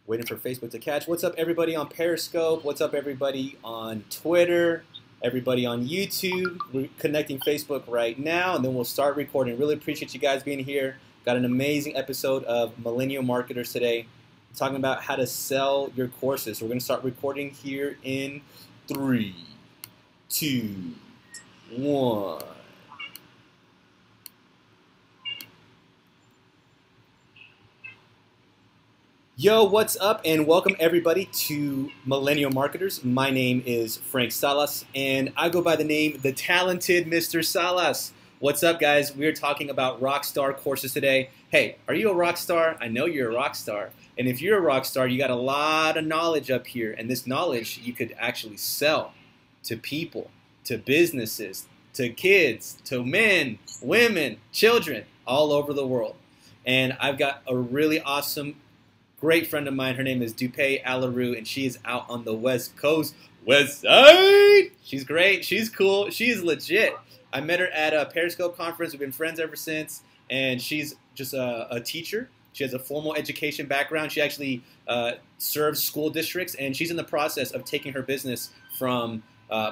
Waiting for Facebook to catch. What's up, everybody on Periscope? What's up, everybody on Twitter? Everybody on YouTube? We're connecting Facebook right now, and then we'll start recording. Really appreciate you guys being here. Got an amazing episode of Millennial Marketers today, talking about how to sell your courses. We're going to start recording here in 3, 2, 1. Yo, what's up, and welcome everybody to Millennial Marketers. My name is Frank Salas, and I go by the name The Talented Mr. Salas. What's up, guys? We're talking about Rockstar courses today. Hey, are you a rock star? I know you're a rock star. And if you're a rock star, you got a lot of knowledge up here, and this knowledge you could actually sell to people, to businesses, to kids, to men, women, children, all over the world. And I've got a really awesome great friend of mine. Her name is Dupe, Aleru, and she is out on the West Coast. West Side! She's great. She's cool. She is legit. I met her at a Periscope conference. We've been friends ever since, and she's just a teacher. She has a formal education background. She actually serves school districts, and she's in the process of taking her business from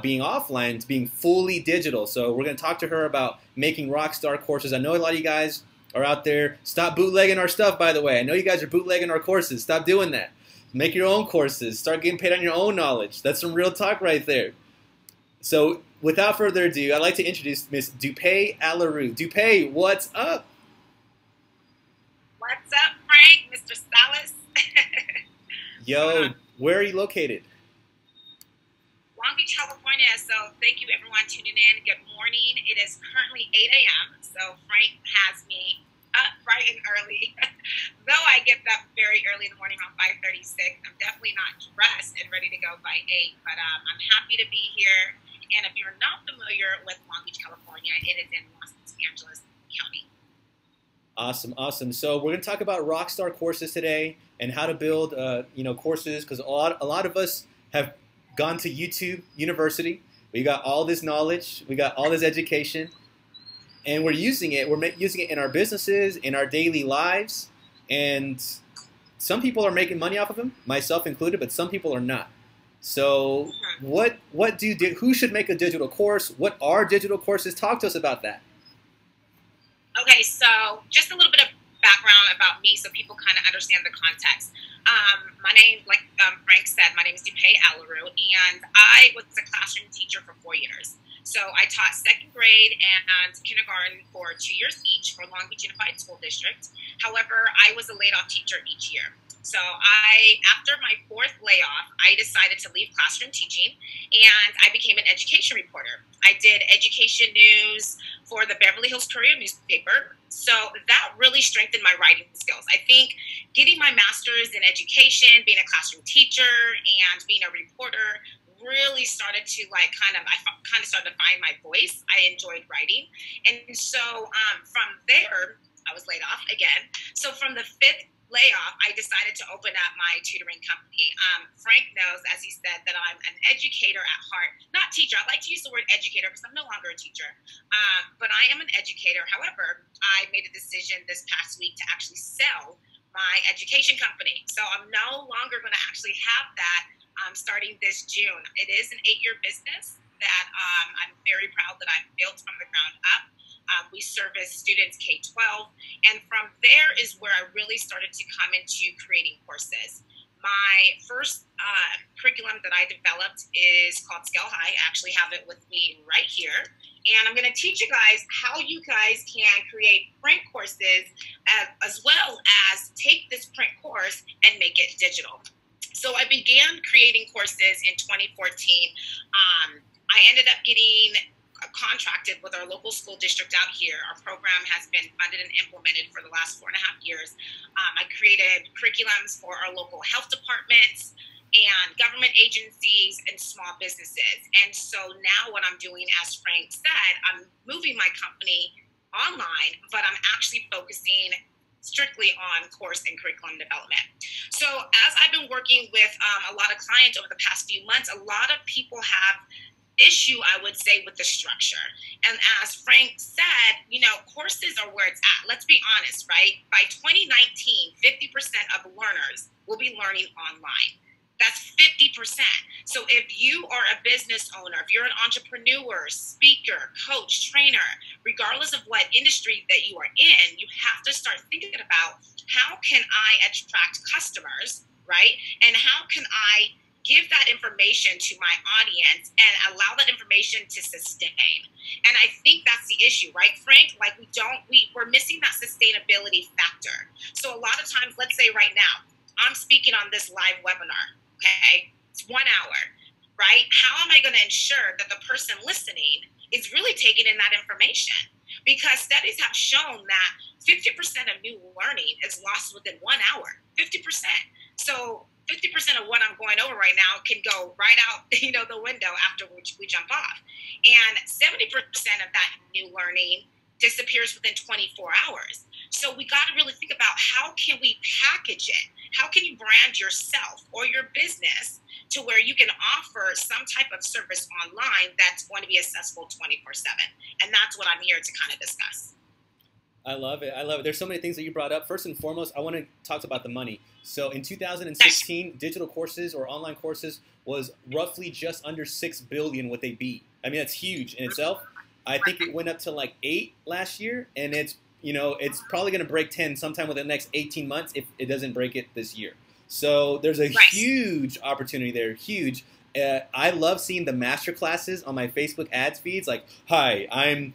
being offline to being fully digital. So we're going to talk to her about making Rockstar courses. I know a lot of you guys are out there. Stop bootlegging our stuff, by the way. I know you guys are bootlegging our courses. Stop doing that. Make your own courses. Start getting paid on your own knowledge. That's some real talk right there. So without further ado, I'd like to introduce Miss Dupe Aleru. Dupe, what's up? What's up, Frank? Mr. Salas? Yo, where are you located? Long Beach, California. So thank you, everyone, tuning in. Good morning. It is currently 8 a.m., so Frank has me up bright and early. Though I get up very early in the morning, around 5:36, I'm definitely not dressed and ready to go by 8, but I'm happy to be here. And if you're not familiar with Long Beach, California, it is in Los Angeles County. Awesome, awesome. So we're going to talk about Rockstar courses today and how to build, courses, because a lot of us have gone to YouTube University. We got all this knowledge. We got all this education. And we're using it. We're using it in our businesses, in our daily lives. And some people are making money off of them, myself included, but some people are not. So who should make a digital course? What are digital courses? Talk to us about that. Okay, so just a little bit of background about me so people kind of understand the context. My name, like Frank said, my name is Dupe Aleru, and I was a classroom teacher for 4 years. So I taught second grade and kindergarten for 2 years each for Long Beach Unified School District. However, I was a laid-off teacher each year. So after my 4th layoff, I decided to leave classroom teaching, and I became an education reporter. I did education news for the Beverly Hills Courier newspaper. So that really strengthened my writing skills. I think getting my master's in education, being a classroom teacher, and being a reporter really started to I kind of started to find my voice. I enjoyed writing. And so from there, I was laid off again. So from the 5th layoff, I decided to open up my tutoring company. Frank knows, as he said, that I'm an educator at heart, not teacher. I like to use the word educator because I'm no longer a teacher, but I am an educator. However, I made a decision this past week to actually sell my education company. So I'm no longer going to actually have that starting this June. It is an 8-year business that I'm very proud that I've built from the ground up. We service students K-12, and from there is where I really started to come into creating courses. My first curriculum that I developed is called Scale High. I actually have it with me right here, and I'm going to teach you guys how you guys can create print courses as well as take this print course and make it digital. So I began creating courses in 2014. I ended up getting contracted with our local school district out here. Our program has been funded and implemented for the last 4.5 years. I created curriculums for our local health departments and government agencies and small businesses. And so now what I'm doing, as Frank said, I'm moving my company online, but I'm actually focusing strictly on course and curriculum development. So as I've been working with a lot of clients over the past few months, a lot of people have issue, I would say, with the structure. And as Frank said, you know, courses are where it's at. Let's be honest, right? By 2019, 50% of learners will be learning online. That's 50%. So if you are a business owner, if you're an entrepreneur, speaker, coach, trainer, regardless of what industry that you are in, you have to start thinking about how can I attract customers, right? And how can I give that information to my audience and allow that information to sustain? And I think that's the issue, right, Frank? Like we're missing that sustainability factor. So a lot of times, let's say right now, I'm speaking on this live webinar, okay? It's 1 hour, right? How am I going to ensure that the person listening is really taking in that information? Because studies have shown that 50% of new learning is lost within 1 hour, 50%. So 50% of what I'm going over right now can go right out, the window after we jump off. And 70% of that new learning disappears within 24 hours. So we got to really think about how can we package it? How can you brand yourself or your business to where you can offer some type of service online that's going to be accessible 24/7? And that's what I'm here to kind of discuss. I love it. I love it. There's so many things that you brought up. First and foremost, I want to talk about the money. So in 2016, digital courses or online courses was roughly just under $6 billion what they beat. I mean, that's huge in itself. I think it went up to like 8 last year, and it's probably going to break 10 sometime within the next 18 months if it doesn't break it this year. So there's a huge opportunity there, huge. I love seeing the master classes on my Facebook ads feeds. Like, hi, I'm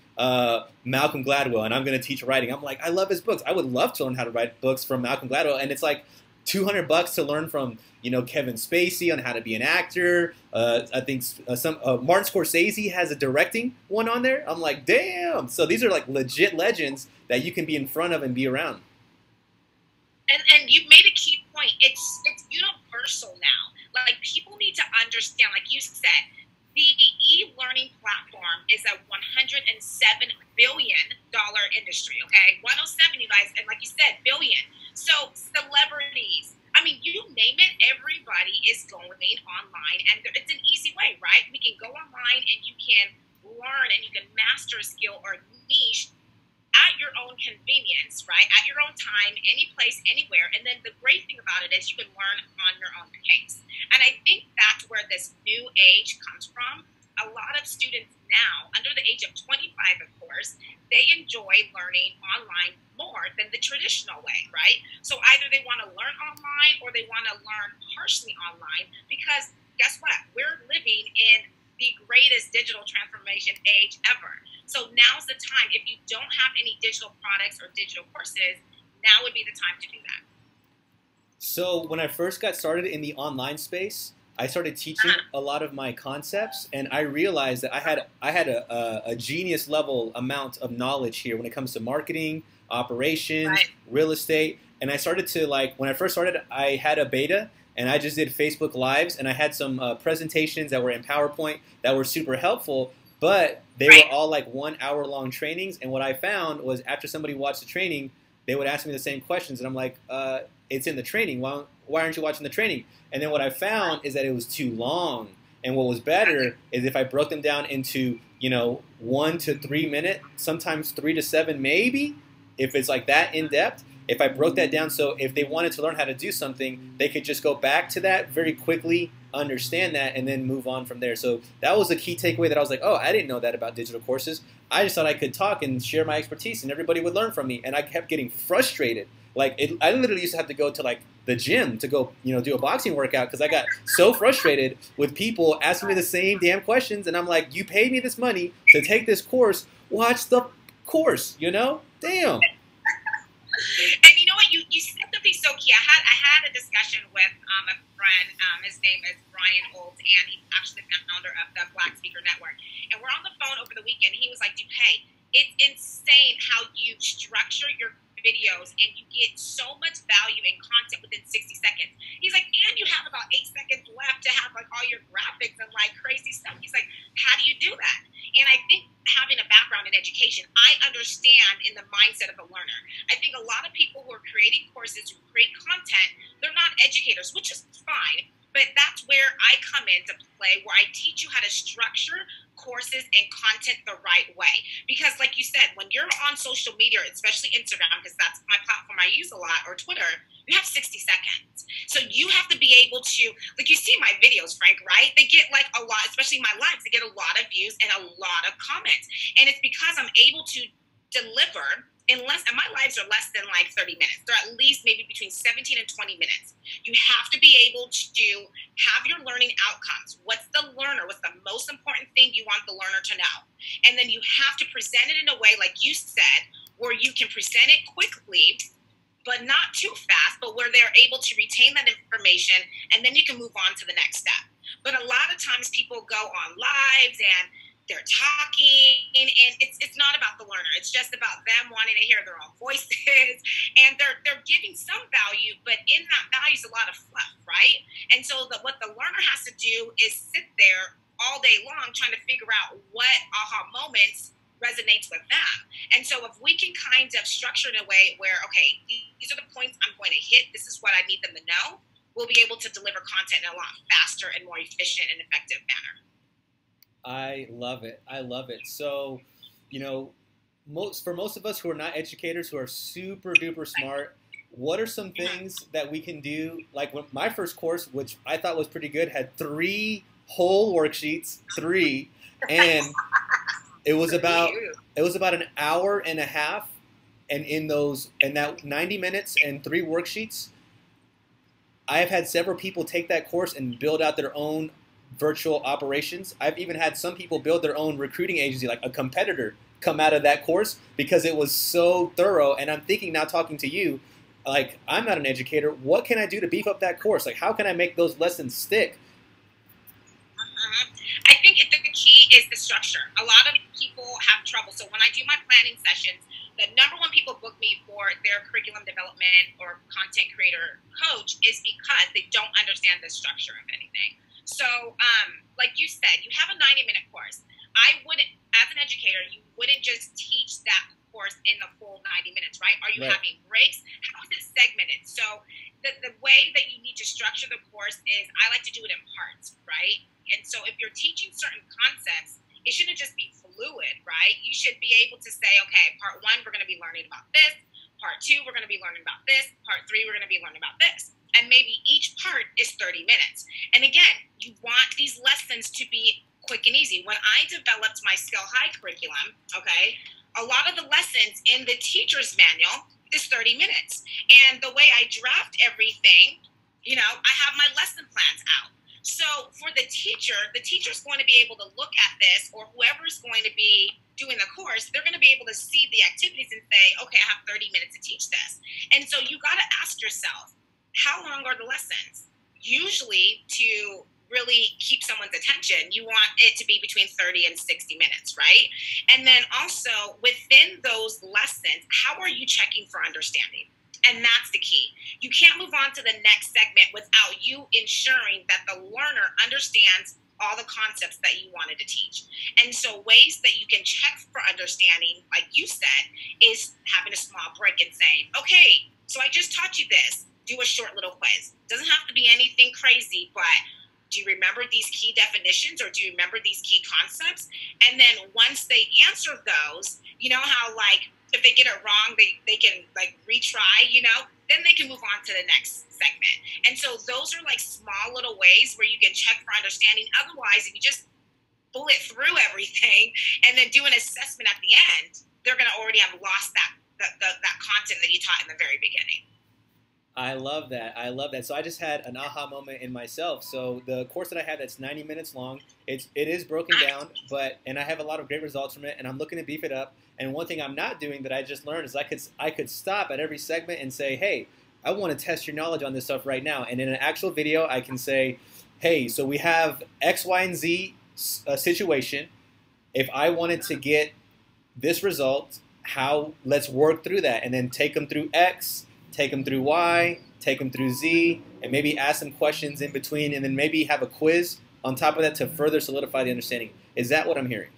Malcolm Gladwell, and I'm going to teach writing. I'm like, I love his books. I would love to learn how to write books from Malcolm Gladwell, and it's like $200 to learn from Kevin Spacey on how to be an actor. I think Martin Scorsese has a directing one on there. I'm like, damn. So these are like legit legends that you can be in front of and be around. And you made a key point. It's universal now. Like, people need to understand, like you said, the e-learning platform is a $107 billion industry, okay? 107, you guys, and like you said, billion. So celebrities, I mean, you name it, everybody is going online, and it's an easy way, right? We can go online and you can learn and you can master a skill or niche at your own convenience, right? At your own time, any place, anywhere. And then the great thing about it is you can learn on your own pace. And I think that's where this new age comes from. A lot of students now, under the age of 25, of course, they enjoy learning online more than the traditional way, right? So either they want to learn online or they want to learn partially online, because guess what? We're living in the greatest digital transformation age ever. So now's the time. If you don't have any digital products or digital courses, now would be the time to do that. So when I first got started in the online space, I started teaching a lot of my concepts, and I realized that I had a genius level amount of knowledge here when it comes to marketing, operations, real estate. And I started to, like, when I first started, I had a beta, and I just did Facebook Lives, and I had some presentations that were in PowerPoint that were super helpful. But they were all like 1 hour long trainings. And what I found was after somebody watched the training, they would ask me the same questions. And I'm like, it's in the training. Why aren't you watching the training? And then what I found is that it was too long. And what was better is if I broke them down into, 1 to 3 minute, sometimes 3 to 7 maybe, if it's like that in depth. If I broke that down so if they wanted to learn how to do something, they could just go back to that very quickly, understand that, and then move on from there. So that was a key takeaway that I was like, oh, I didn't know that about digital courses. I just thought I could talk and share my expertise and everybody would learn from me. And I kept getting frustrated. Like, I literally used to have to go to like the gym to go, do a boxing workout because I got so frustrated with people asking me the same damn questions. And I'm like, you paid me this money to take this course. Watch the course, Damn. And you know what? You said something so key. I had a discussion with a friend. His name is Brian Olds, and he's actually the founder of the Black Speaker Network. And we're on the phone over the weekend. He was like, Dupe, it's insane how you structure your videos and you get so much value and content within 60 seconds. He's like, and you have about 8 seconds left to have like all your graphics and like crazy stuff. He's like, how do you do that? And I think having a background in education, I understand in the mindset of a learner. I think a lot of people who are creating courses, who create content, they're not educators, which is fine. But that's where I come into play, where I teach you how to structure courses and content the right way. Because like you said, when you're on social media, especially Instagram, because that's my platform I use a lot, or Twitter, You have 60 seconds. So you have to be able to, like you see my videos, Frank, right? They get like a lot, especially my lives, they get a lot of views and a lot of comments. And it's because I'm able to deliver in less, and my lives are less than like 30 minutes. They're at least maybe between 17 and 20 minutes. You have to be able to have your learning outcomes. What's the learner? What's the most important thing you want the learner to know? And then you have to present it in a way, like you said, where you can present it quickly, but not too fast, but where they're able to retain that information, and then you can move on to the next step. But a lot of times people go on lives and they're talking, and it's not about the learner. It's just about them wanting to hear their own voices, and they're giving some value, but in that value is a lot of fluff, right? And so what the learner has to do is sit there all day long trying to figure out what aha moments resonates with them. And so if we can kind of structure it in a way where, okay, these are the points I'm going to hit, this is what I need them to know, we'll be able to deliver content in a lot faster and more efficient and effective manner. I love it. I love it. So, you know, for most of us who are not educators, who are super duper smart, what are some things that we can do? Like my first course, which I thought was pretty good, had 3 whole worksheets, 3, and it was about an hour and a half, and in that 90 minutes and 3 worksheets, I have had several people take that course and build out their own virtual operations. I've even had some people build their own recruiting agency, like a competitor, come out of that course because it was so thorough. And I'm thinking now, talking to you, like, I'm not an educator. What can I do to beef up that course? Like, how can I make those lessons stick? I think the key is the structure. A lot of people have trouble. So when I do my planning sessions, the number one people book me for their curriculum development or content creator coach is because they don't understand the structure of anything. So like you said, you have a 90-minute course. I wouldn't, as an educator, you wouldn't just teach that course in the full 90 minutes, right? Are you having breaks? How is it segmented? So the way that you need to structure the course is, I like to do it in parts, right? And so if you're teaching certain concepts, it shouldn't just be fluid, right? You should be able to say, okay, part 1, we're going to be learning about this. Part 2, we're going to be learning about this. Part 3, we're going to be learning about this. And maybe each part is 30 minutes. And again, you want these lessons to be quick and easy. When I developed my Skill High curriculum, okay, a lot of the lessons in the teacher's manual is 30 minutes. And the way I draft everything, you know, I have my lesson plans out. So for the teacher's going to be able to look at this, or whoever's going to be doing the course, they're going to be able to see the activities and say, okay, I have 30 minutes to teach this. And so you got to ask yourself, how long are the lessons? Usually, to really keep someone's attention, you want it to be between 30 and 60 minutes, right? And then also within those lessons, how are you checking for understanding? And that's the key. You can't move on to the next segment without you ensuring that the learner understands all the concepts that you wanted to teach. And so ways that you can check for understanding, like you said, is having a small break and saying, okay, so I just taught you this. Do a short little quiz. Doesn't have to be anything crazy, but do you remember these key definitions, or do you remember these key concepts? And then once they answer those, you know how, like, if they get it wrong, they can, like, retry, you know, then they can move on to the next segment. And so those are, like, small little ways where you can check for understanding. Otherwise, if you just bullet through everything and then do an assessment at the end, they're going to already have lost that content that you taught in the very beginning. I love that. I love that. So I just had an aha moment in myself. So the course that I have that's 90 minutes long, it is broken down, and I have a lot of great results from it, and I'm looking to beef it up. And one thing I'm not doing that I just learned is I could stop at every segment and say, hey, I want to test your knowledge on this stuff right now. And in an actual video, I can say, hey, so we have X, Y, and Z situation. If I wanted to get this result, let's work through that, and then take them through X, take them through Y, take them through Z, and maybe ask some questions in between, and then maybe have a quiz on top of that to further solidify the understanding. Is that what I'm hearing?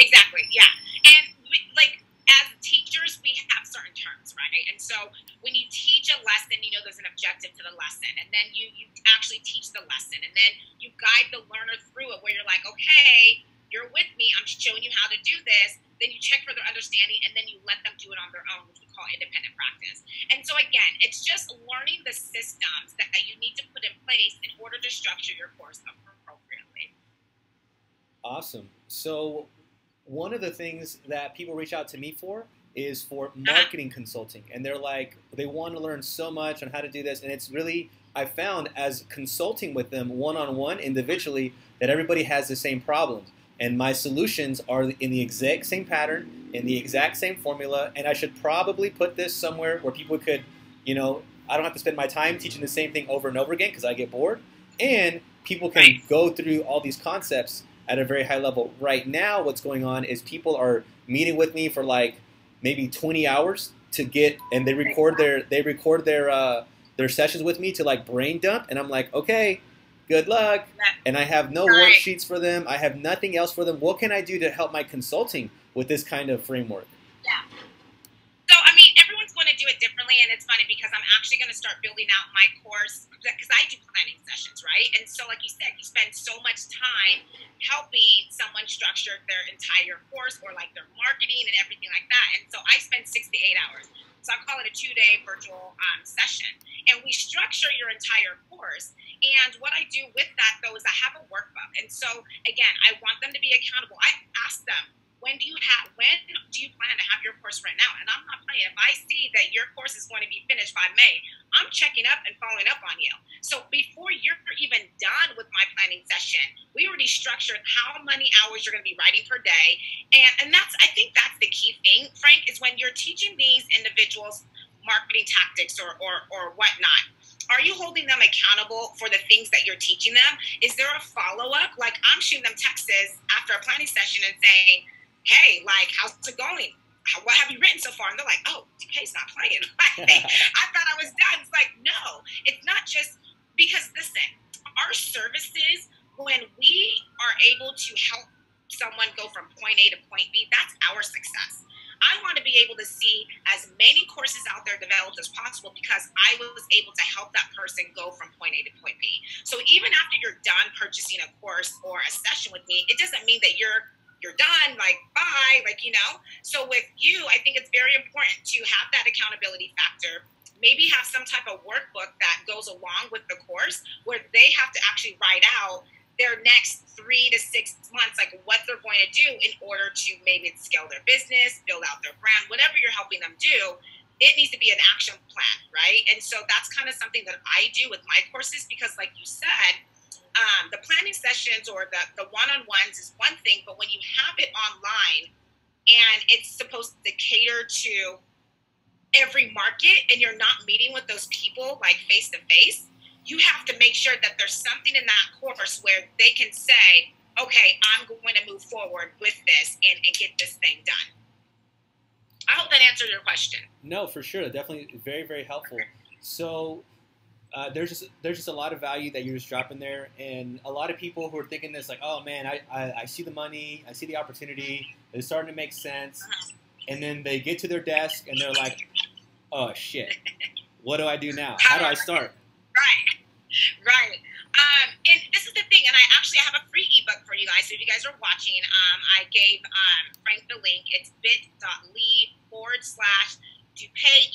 Exactly, yeah. And like, as teachers, we have certain terms, right? And so when you teach a lesson, you know there's an objective to the lesson, and then you actually teach the lesson, and then you guide the learner through it, where you're like, okay, you're with me, I'm showing you how to do this, then you check for their understanding, and then you let them do it on their own, which we call independent practice. And so again, it's just learning the systems that you need to put in place in order to structure your course appropriately. Awesome. So one of the things that people reach out to me for is for marketing consulting. And they're like, they want to learn so much on how to do this. And it's really, I found as consulting with them one-on-one individually that everybody has the same problems. And my solutions are in the exact same pattern, in the exact same formula. And I should probably put this somewhere where people could, you know, I don't have to spend my time teaching the same thing over and over again because I get bored. And people can go through all these concepts at a very high level. Right now, what's going on is people are meeting with me for like maybe 20 hours to get, and they record their sessions with me to like brain dump, and I'm like, okay, good luck. And I have no worksheets for them. I have nothing else for them. What can I do to help my consulting with this kind of framework? Yeah. So, I mean, everyone's going to do it differently, and it's funny because I'm actually going to start building out my course because I do planning sessions, right? And so, like you said, you spend so much time helping someone structure their entire course or like their marketing and everything like that. And so I spend 6 to 8 hours. So I call it a 2-day virtual session. And we structure your entire course. And what I do with that, though, is I have a workbook. And so, again, I want them to be accountable. I ask them, when do you plan to have your course right now? And I'm not playing. If I see that your course is going to be finished by May, I'm checking up and following up on you. So before you're even done with my planning session, we already structured how many hours you're going to be writing per day. And I think that's the key thing, Frank, is when you're teaching these individuals marketing tactics or whatnot, are you holding them accountable for the things that you're teaching them? Is there a follow-up? Like, I'm shooting them texts after a planning session and saying, hey, like, how's it going? What have you written so far? And they're like, oh, Dupe's not playing. I thought I was done. It's like, no, it's not just because, listen, our services, when we are able to help someone go from point A to point B, that's our success. I want to be able to see as many courses out there developed as possible because I was able to help that person go from point A to point B. So even after you're done purchasing a course or a session with me, it doesn't mean that you're done, like, bye, like, you know. So with you, I think it's very important to have that accountability factor, maybe have some type of workbook that goes along with the course where they have to actually write out their next 3 to 6 months, like what they're going to do in order to maybe scale their business, build out their brand, whatever you're helping them do. It needs to be an action plan, right? And so that's kind of something that I do with my courses because, like you said, the planning sessions or the one-on-ones is one thing, but when you have it online and it's supposed to cater to every market and you're not meeting with those people like face-to-face, you have to make sure that there's something in that course where they can say, okay, I'm going to move forward with this and get this thing done. I hope that answered your question. No, for sure. Definitely very, very helpful. So there's just a lot of value that you're just dropping there. And a lot of people who are thinking this like, oh, man, I see the money. I see the opportunity. It's starting to make sense. And then they get to their desk and they're like, oh, shit. What do I do now? How do I start? Right. And this is the thing, and I have a free ebook for you guys. So if you guys are watching, I gave Frank the link. It's bit.ly/Dupe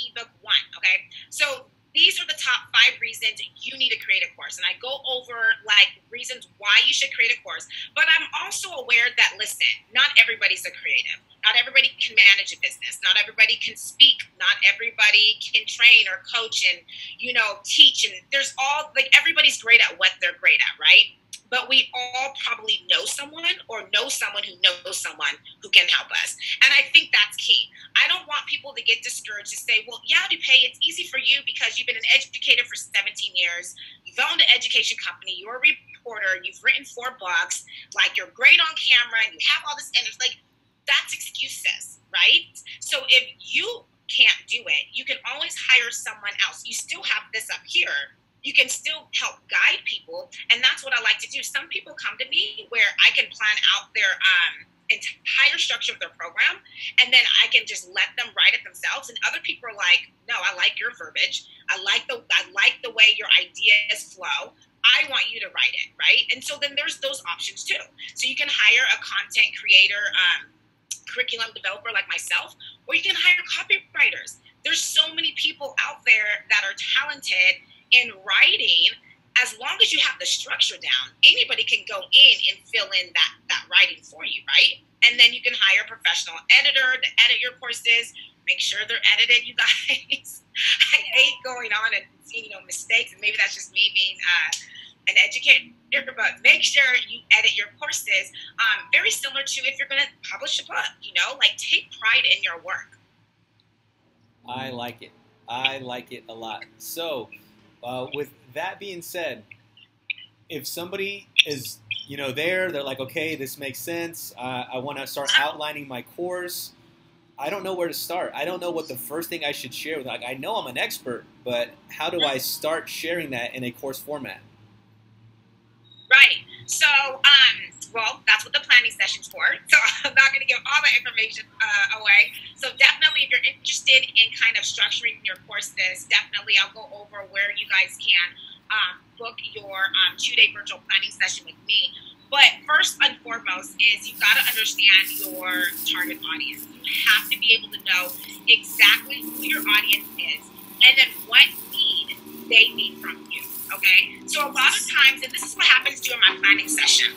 ebook 1. Okay, so these are the top 5 reasons you need to create a course, and I go over like reasons why you should create a course. But I'm also aware that, listen, not everybody's a creative. Not everybody can manage a business. Not everybody can speak. Not everybody can train or coach and, you know, teach. And there's all, like, everybody's great at what they're great at, right? But we all probably know someone or know someone who knows someone who can help us. And I think that's key. I don't want people to get discouraged to say, well, yeah, Dupe, it's easy for you because you've been an educator for 17 years. You've owned an education company. You're a reporter. You've written 4 books. Like, you're great on camera and you have all this energy. Like, that's excuses, right? So if you can't do it, you can always hire someone else. You still have this up here. You can still help guide people, and that's what I like to do. Some people come to me where I can plan out their entire structure of their program, and then I can just let them write it themselves. And other people are like, no, I like your verbiage. I like the way your ideas flow. I want you to write it, right? And so then there's those options too. So you can hire a content creator curriculum developer like myself, or you can hire copywriters. There's so many people out there that are talented in writing. As long as you have the structure down, anybody can go in and fill in that writing for you, right? And then you can hire a professional editor to edit your courses. Make sure they're edited, you guys. I hate going on and seeing, mistakes, and maybe that's just me being an educator, but make sure you edit your courses. Very similar to if you're going to publish a book, like take pride in your work. I like it. I like it a lot. So, with that being said, if somebody is, they're like, okay, this makes sense. I want to start outlining my course. I don't know where to start. I don't know what the first thing I should share with. Like, I know I'm an expert, but how do I start sharing that in a course format? Right. So, well, that's what the planning session's for. So I'm not going to give all the information away. So definitely, if you're interested in kind of structuring your courses, definitely I'll go over where you guys can book your 2-day virtual planning session with me. But first and foremost is you've got to understand your target audience. You have to be able to know exactly who your audience is and then what need they need from you, okay? So a lot of times, and this is what happens during my planning session,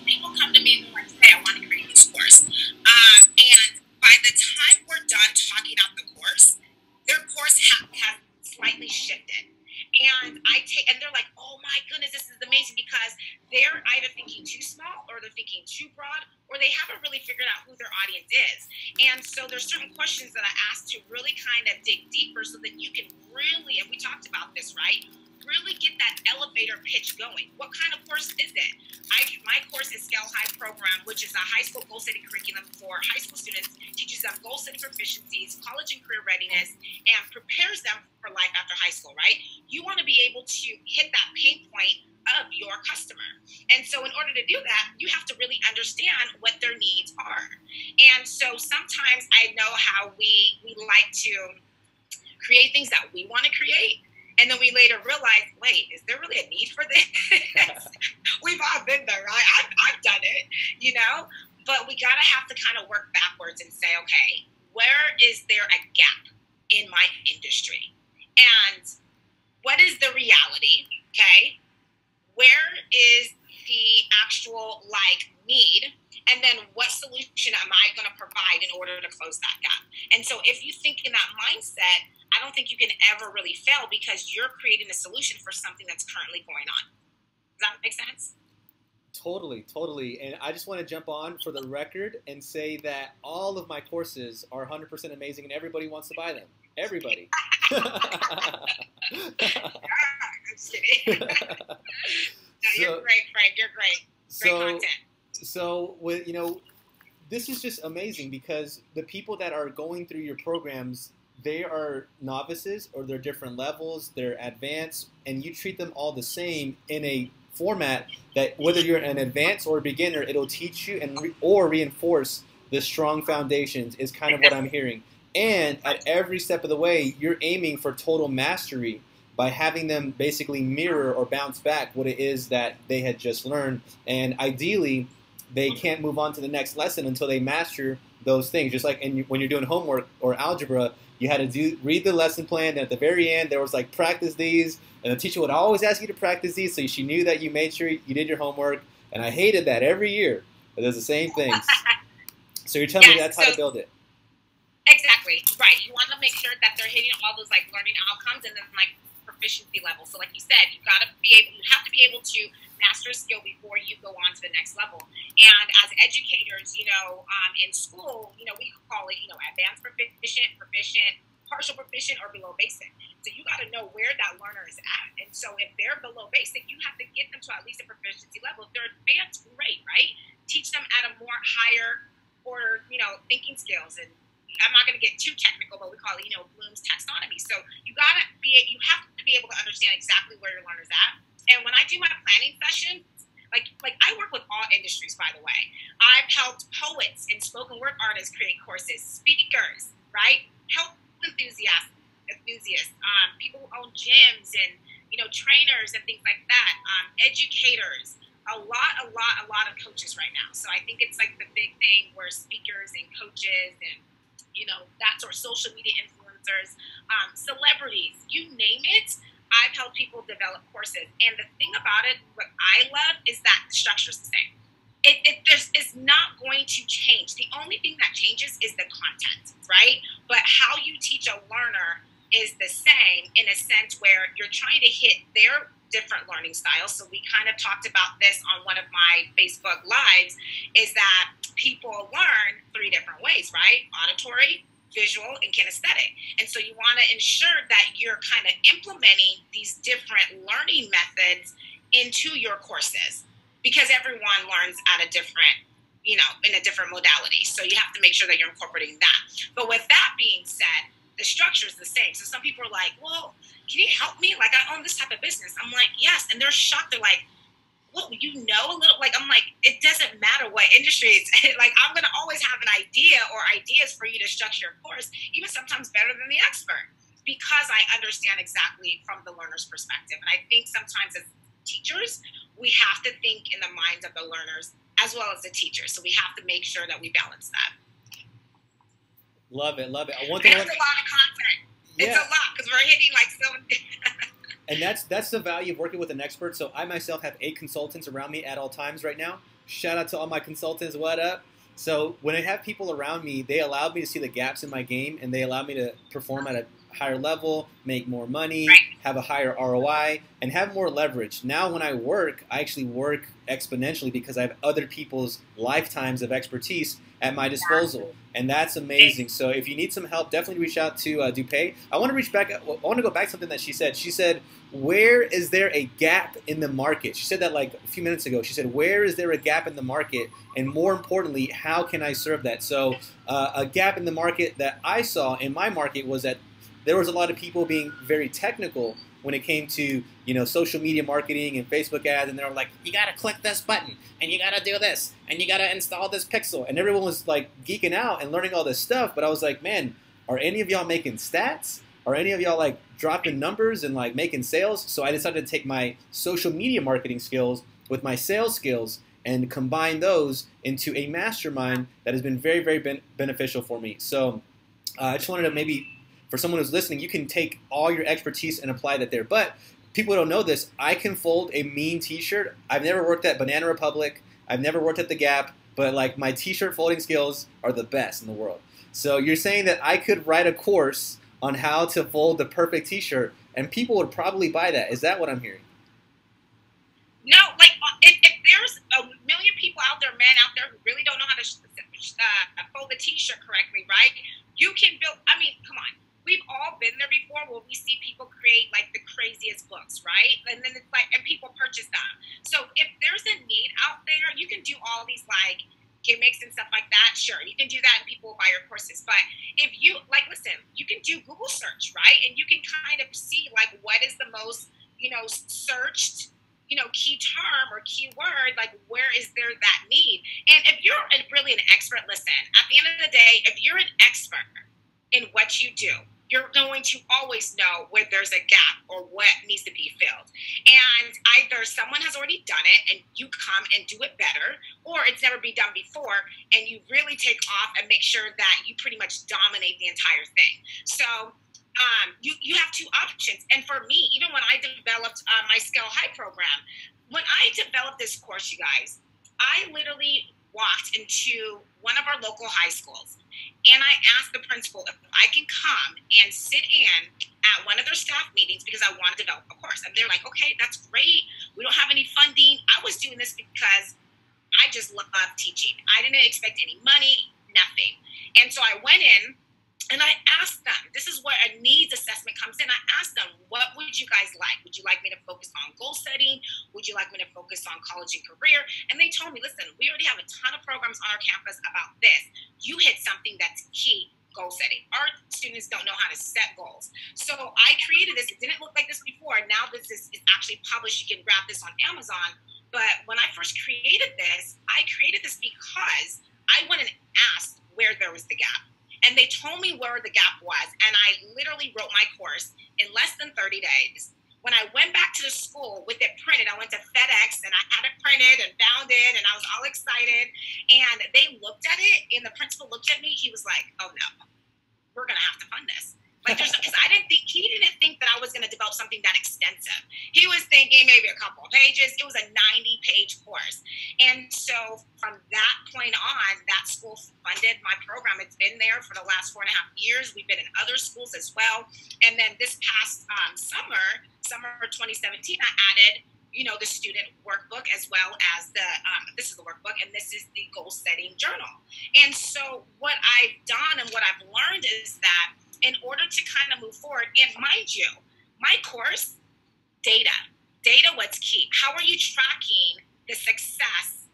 people come to me and they're like, hey, I want to create this course. And by the time we're done talking out the course, their course has slightly shifted. And they're like, oh my goodness, this is amazing, because they're either thinking too small or they're thinking too broad, or they haven't really figured out who their audience is. And so there's certain questions that I ask to really kind of dig deeper so that you can really, and we talked about this, right? Really get that elevator pitch going. What kind of course is it? My course is Scale High Program, which is a high school goal setting curriculum for high school students, teaches them goal setting proficiencies, college and career readiness, and prepares them for life after high school, right? You want to be able to hit that pain point of your customer. And so in order to do that, you have to really understand what their needs are. And so sometimes I know how we like to create things that we want to create, and then we later realize, wait, is there really a need for this? We've all been there, right? I've done it, But we gotta have to kind of work backwards and say, okay, where is there a gap in my industry? And what is the reality, okay? Where is the actual, need? And then what solution am I going to provide in order to close that gap? And so if you think in that mindset, I don't think you can ever really fail, because you're creating a solution for something that's currently going on. Does that make sense? Totally. And I just want to jump on for the record and say that all of my courses are 100% amazing and everybody wants to buy them. Everybody. I'm just kidding. No, you're great, Frank. You're great. Great content. So, this is just amazing, because the people that are going through your programs, they are novices, or they're different levels, they're advanced, and you treat them all the same in a format that whether you're an advanced or a beginner, it'll teach you or reinforce the strong foundations is kind of what I'm hearing. And at every step of the way, you're aiming for total mastery by having them basically mirror or bounce back what it is that they had just learned. And ideally, they can't move on to the next lesson until they master those things. Just like when you're doing homework or algebra, you had to read the lesson plan, and at the very end, there was like, practice these, and the teacher would always ask you to practice these, so she knew that you made sure you did your homework, and I hated that every year, but it's the same things. So you're telling me that's how to build it. Exactly, right. You want to make sure that they're hitting all those learning outcomes, and then proficiency level. So like you said, you have to be able to master a skill before you go on to the next level. And as educators, in school, we call it, advanced proficient, partial proficient, or below basic. So you got to know where that learner is at. And so if they're below basic, you have to get them to at least a proficiency level. If they're advanced, great, right? Teach them at a more higher order, thinking skills. And I'm not going to get too technical, but we call it, Bloom's taxonomy. So you have to be able to understand exactly where your learner's at. And when I do my planning session, like I work with all industries, by the way. I've helped poets and spoken word artists create courses, speakers, right? Health enthusiasts, people who own gyms and, trainers and things like that, educators, a lot of coaches right now. So I think it's like the big thing where speakers and coaches and, that sort of social media influencers, celebrities, you name it. I've helped people develop courses. And the thing about it, what I love is that the structure is the same. It's not going to change. The only thing that changes is the content, right? But how you teach a learner is the same in a sense where you're trying to hit their different learning styles. So we kind of talked about this on one of my Facebook Lives, is that people learn 3 different ways, right? Auditory, visual, and kinesthetic. And so you want to ensure that you're kind of implementing these different learning methods into your courses, because everyone learns at a different, in a different modality. So you have to make sure that you're incorporating that. But with that being said, the structure is the same. So some people are like, well, can you help me? Like, I own this type of business. I'm like, yes. And they're shocked. They're like, well, you know a little, like, I'm like, it doesn't matter what industry it's like, I'm going to always have an idea or ideas for you to structure your course, even sometimes better than the expert, because I understand exactly from the learner's perspective. And I think sometimes as teachers, we have to think in the minds of the learners as well as the teachers. So we have to make sure that we balance that. Love it, love it. There's a lot of content. Yeah. It's a lot because we're hitting like so many. And that's the value of working with an expert. So I myself have 8 consultants around me at all times right now. Shout out to all my consultants. What up? So when I have people around me, they allow me to see the gaps in my game, and they allow me to perform at a higher level, make more money, have a higher ROI, and have more leverage. Now when I work, I actually work exponentially because I have other people's lifetimes of expertise at my disposal. And that's amazing. So if you need some help, definitely reach out to Dupe. I want to go back to something that she said. She said, where is there a gap in the market? She said that like a few minutes ago. She said, where is there a gap in the market? And more importantly, how can I serve that? So a gap in the market that I saw in my market was that there was a lot of people being very technical when it came to, social media marketing and Facebook ads, and they were like, you got to click this button, and you got to do this, and you got to install this pixel. And everyone was like geeking out and learning all this stuff. But I was like, man, are any of y'all making stats? Are any of y'all like dropping numbers and like making sales? So I decided to take my social media marketing skills with my sales skills and combine those into a mastermind that has been very, very beneficial for me. So I just wanted to maybe, for someone who's listening, you can take all your expertise and apply that there. But people don't know this. I can fold a mean t-shirt. I've never worked at Banana Republic. I've never worked at the Gap. But like my t-shirt folding skills are the best in the world. So you're saying that I could write a course on how to fold the perfect t-shirt, and people would probably buy that. Is that what I'm hearing? No, like if there's a million people out there, men out there, who really don't know how to fold a t-shirt correctly, right? You can build, come on. We've all been there before where we see people create like the craziest books, right? And then it's like, and people purchase them. So if there's a need out there, you can do all these like gimmicks and stuff like that. Sure, you can do that and people will buy your courses. But if you listen, you can do Google search, right? And you can kind of see like what is the most, searched, key term or key word, like where is there that need? And if you're really an expert, listen, at the end of the day, if you're an expert in what you do, you're going to always know where there's a gap or what needs to be filled. And either someone has already done it and you come and do it better, or it's never been done before and you really take off and make sure that you pretty much dominate the entire thing. So you have 2 options. And for me, even when I developed my Scale High program, when I developed this course, you guys, I literally walked into one of our local high schools and I asked the principal if I can come and sit in at one of their staff meetings because I want to develop a course. And they're like, okay, that's great. We don't have any funding. I was doing this because I just love teaching. I didn't expect any money, nothing. And so I went in and I asked them, this is where a needs assessment comes in. I asked them, what would you guys like? Would you like me to focus on goal setting? Would you like me to focus on college and career? And they told me, listen, we already have a ton of programs on our campus about this. You hit something that's key, goal setting. Our students don't know how to set goals. So I created this. It didn't look like this before. Now this is actually published. You can grab this on Amazon. But when I first created this, I created this because I went and asked where there was the gap. And they told me where the gap was, and I literally wrote my course in less than 30 days. When I went back to the school with it printed, I went to FedEx and I had it printed and found it, and I was all excited. And they looked at it, and the principal looked at me. He was like, "Oh no, we're gonna have to fund this." Like, he didn't think that I was going to develop something that extensive. He was thinking maybe a couple of pages. It was a 90-page course. And so from that point on, that school funded my program. It's been there for the last 4.5 years. We've been in other schools as well. And then this past summer 2017, I added, the student workbook as well as this is the workbook, and this is the goal-setting journal. And so what I've done and what I've learned is that in order to kind of move forward, and mind you, my course, data, what's key. How are you tracking the success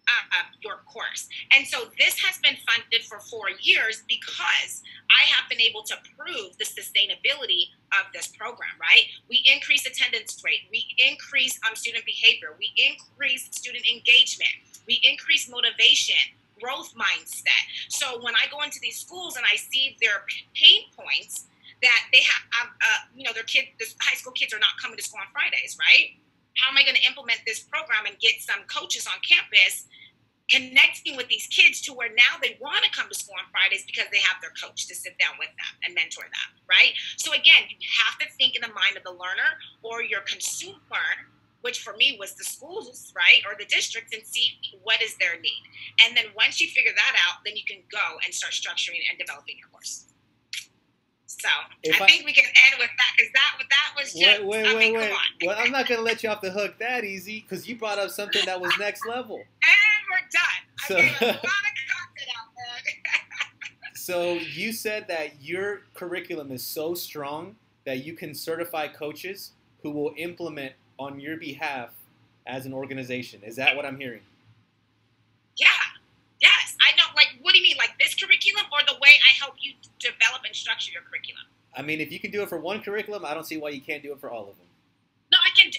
of your course? And so this has been funded for 4 years because I have been able to prove the sustainability of this program, right? We increase attendance rate, we increase student behavior, we increase student engagement, we increase motivation, growth mindset. So when I go into these schools and I see their pain points, that they have, their kids, the high school kids are not coming to school on Fridays, right? How am I going to implement this program and get some coaches on campus connecting with these kids to where now they want to come to school on Fridays because they have their coach to sit down with them and mentor them, right? So again, you have to think in the mind of the learner or your consumer, which for me was the schools, right, or the districts, and see what is their need. And then once you figure that out, then you can go and start structuring and developing your course. So I think we can end with that, because that was just, wait. Come on. Well, I'm not going to let you off the hook that easy, because you brought up something that was next level. And we're done. So, I gave a lot of content out there. So you said that your curriculum is so strong that you can certify coaches who will implement on your behalf as an organization. Is that what I'm hearing? Yeah. Yes. I know. Like, what do you mean? Like this curriculum, or the way I help you develop and structure your curriculum? I mean, if you can do it for one curriculum, I don't see why you can't do it for all of them. No, I can.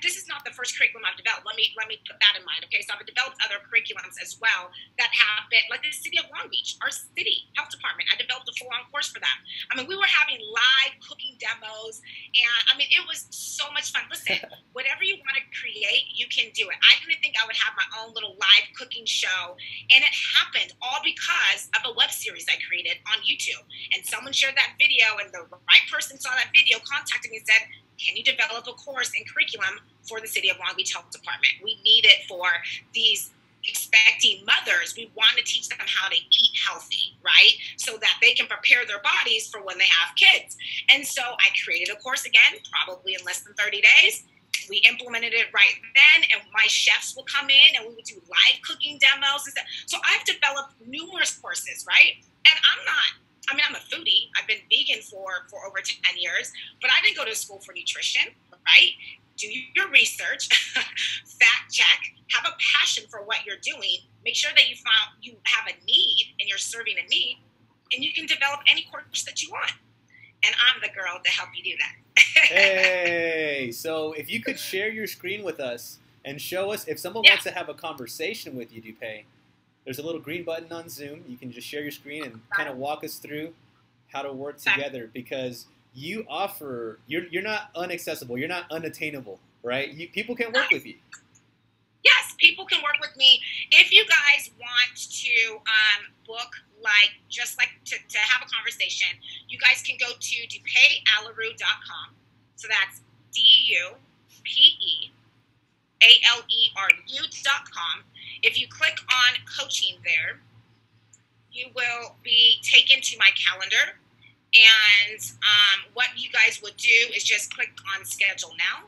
This is not the first curriculum I've developed. Let me put that in mind. Okay, so I've developed other curriculums as well that have been, like the city of Long Beach, our city health department. I developed a full-on course for them. I mean, we were having live cooking demos, and I mean, it was so much fun. Listen, whatever you want to create, you can do it. I didn't think I would have my own little live cooking show, and it happened all because of a web series I created on YouTube. And someone shared that video, and the right person saw that video, contacted me and said, "Can you develop a course and curriculum for the City of Long Beach Health Department? We need it for these expecting mothers. We want to teach them how to eat healthy, right? So that they can prepare their bodies for when they have kids." And so I created a course again, probably in less than 30 days. We implemented it right then, and my chefs will come in and we would do live cooking demos and stuff. So I've developed numerous courses, right? And I'm a foodie. I've been vegan for over 10 years, but I didn't go to school for nutrition, right? Do your research, fact check, have a passion for what you're doing, make sure that you have a need and you're serving a need, and you can develop any course that you want. And I'm the girl to help you do that. Hey, so if you could share your screen with us and show us, if someone wants to have a conversation with you, Dupe, there's a little green button on Zoom. You can just share your screen and kind of walk us through how to work together, because you offer, you're not inaccessible, you're not unattainable, right? People can work with you. Yes, people can work with me. If you guys want to book, to have a conversation, you guys can go to dupealeru.com. So that's DUPEALERU.com. If you click on coaching there, you will be taken to my calendar. And what you guys would do is just click on schedule now.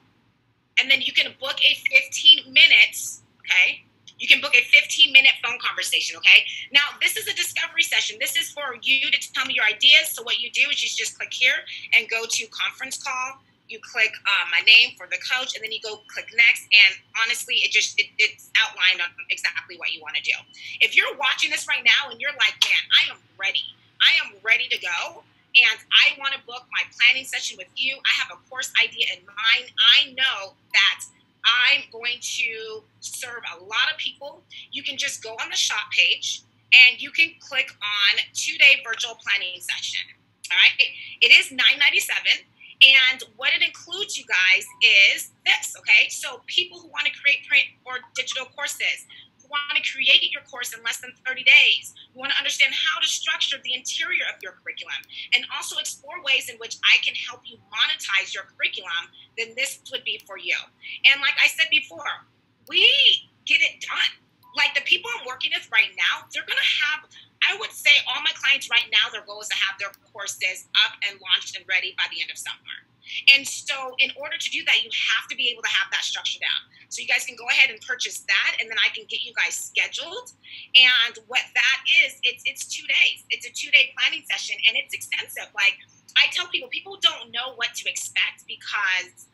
And then you can book a 15 minutes, okay? You can book a 15-minute phone conversation, okay? Now, this is a discovery session. This is for you to tell me your ideas. So what you do is you just click here and go to conference call. You click my name for the coach, and then you go click next. And honestly, it's outlined on exactly what you want to do. If you're watching this right now and you're like, man, I am ready. I am ready to go, and I want to book my planning session with you. I have a course idea in mind. I know that I'm going to serve a lot of people. You can just go on the shop page and you can click on 2-day virtual planning session. All right. It is $9.97. And what it includes, you guys, is this, okay? So people who want to create print or digital courses, who want to create your course in less than 30 days, who want to understand how to structure the interior of your curriculum, and also explore ways in which I can help you monetize your curriculum, then this would be for you. And like I said before, we get it done. Like the people I'm working with right now, they're going to have, I would say all my clients right now, their goal is to have their courses up and launched and ready by the end of summer. And so in order to do that, you have to be able to have that structure down. So you guys can go ahead and purchase that, and then I can get you guys scheduled. And what that is, it's 2 days. It's a 2-day planning session, and it's extensive. Like I tell people, people don't know what to expect because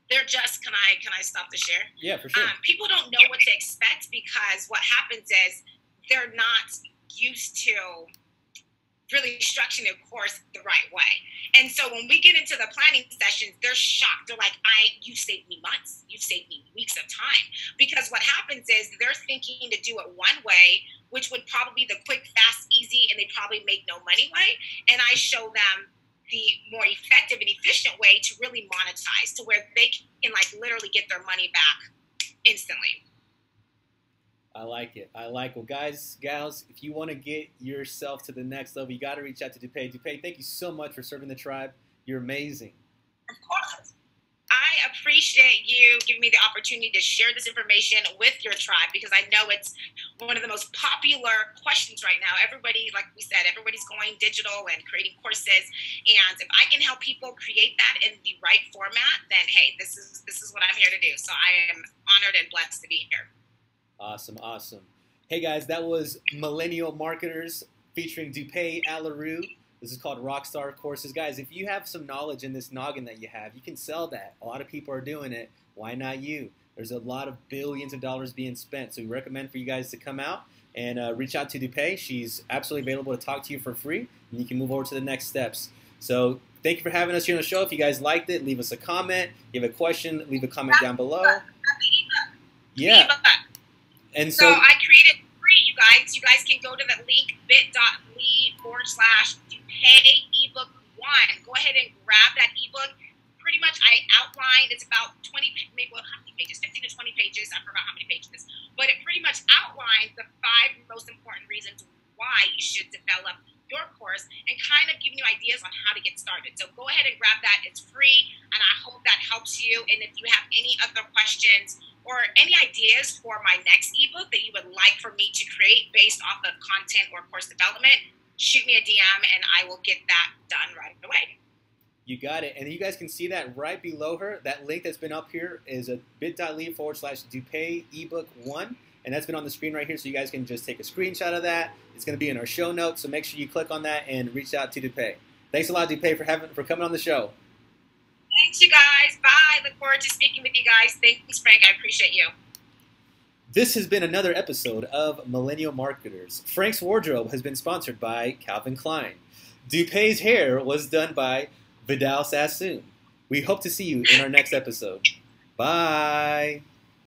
they're just, can I stop the share? Yeah, for sure. People don't know what to expect because what happens is they're not used to really structuring a course the right way. And so when we get into the planning sessions, they're shocked. They're like, you saved me months. You saved me weeks of time. Because what happens is they're thinking to do it one way, which would probably be the quick, fast, easy, and they probably make no money way. And I show them the more effective and efficient way to really monetize, to where they can like literally get their money back instantly. I like it. I like it. Well, guys, gals, if you want to get yourself to the next level, you got to reach out to Dupe. Dupe, thank you so much for serving the tribe. You're amazing. Of course. I appreciate you giving me the opportunity to share this information with your tribe because I know it's one of the most popular questions right now. Everybody, like we said, everybody's going digital and creating courses. And if I can help people create that in the right format, then hey, this is what I'm here to do. So I am honored and blessed to be here. Awesome, awesome. Hey guys, that was Millennial Marketers featuring Dupe Aleru. This is called Rockstar Courses. Guys, if you have some knowledge in this noggin that you have, you can sell that. A lot of people are doing it. Why not you? There's a lot of billions of dollars being spent. So we recommend for you guys to come out and reach out to Dupe. She's absolutely available to talk to you for free, and you can move over to the next steps. So thank you for having us here on the show. If you guys liked it, leave us a comment. If you have a question, leave a comment down below. Yeah. And so I created free, you guys. You guys can go to the link bit.ly/Dupe ebook 1. Go ahead and grab that ebook. Pretty much I outlined, it's about 20, maybe how many pages? 15 to 20 pages. I forgot how many pages. But it pretty much outlines the 5 most important reasons why you should develop your course and kind of giving you ideas on how to get started. So go ahead and grab that. It's free, and I hope that helps you. And if you have any other questions or any ideas for my next ebook that you would like for me to create based off of content or course development, shoot me a DM and I will get that done right away. You got it. And you guys can see that right below her. That link that's been up here is a bit.ly/Dupe ebook 1. And that's been on the screen right here. So you guys can just take a screenshot of that. It's going to be in our show notes. So make sure you click on that and reach out to Dupe. Thanks a lot, Dupe, for coming on the show. Thanks, you guys. Bye. Look forward to speaking with you guys. Thanks, Frank. I appreciate you. This has been another episode of Millennial Marketers. Frank's wardrobe has been sponsored by Calvin Klein. Dupe's hair was done by Vidal Sassoon. We hope to see you in our next episode. Bye.